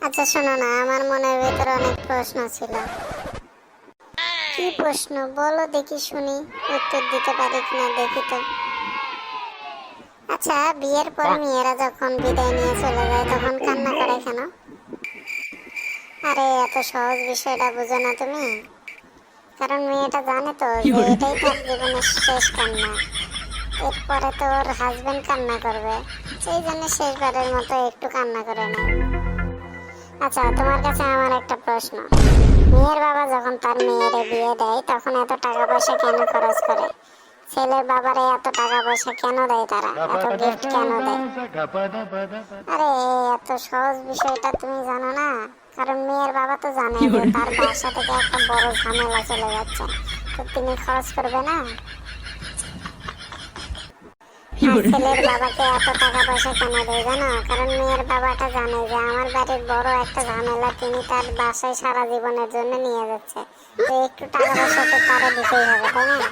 আচ্ছা শোনো না, আমার মনের ভিতরে অনেক প্রশ্ন ছিল। কি প্রশ্ন বলো দেখি, শুনি উত্তর দিতে পারি কিনা দেখি তো। আচ্ছা, বিয়ের পর মেয়েরা যখন বিদায় নিয়ে চলে যায় তখন কান্না করে কেন? আরে এত সহজ বিষয়টা বুঝো না তুমি? কারণ মেয়েটা জানে তো যে এটাই তার জীবনের শেষ কান্না। এরপরে তো ওর হাজবেন্ড কান্না করবে, সেই জন্য শেষবারের মতো একটু কান্না করে নেয়। আচ্ছা, তোমার কাছে আমার একটা প্রশ্ন। মেয়ের বাবা যখন তার মেয়েরে বিয়ে দেয় তখন এত টাকা পয়সা কেন খরচ করে? ছেলের বাবারে এত টাকা পয়সা কেন দেয়, তারা এত গিফট কেন দেয়? আরে এত সহজ বিষয়টা তুমি জানো না? কারণ মেয়ের বাবা তো জানে যে তার বাসা থেকে একটা বড় ঝামেলা চলে যাচ্ছে, তো তিনি খরচ করবে না। আর ছেলের বাবাকে এত টাকা পয়সা কেন দেয় জানো? কারণ মেয়ের বাবাটা জানে যে আমার বাড়ির বড় একটা ঝামেলা তিনি তার বাসায় সারা জীবনের জন্য নিয়ে যাচ্ছে, তো একটু টাকা পয়সা তো তারা দিতেই হবে, তাই না?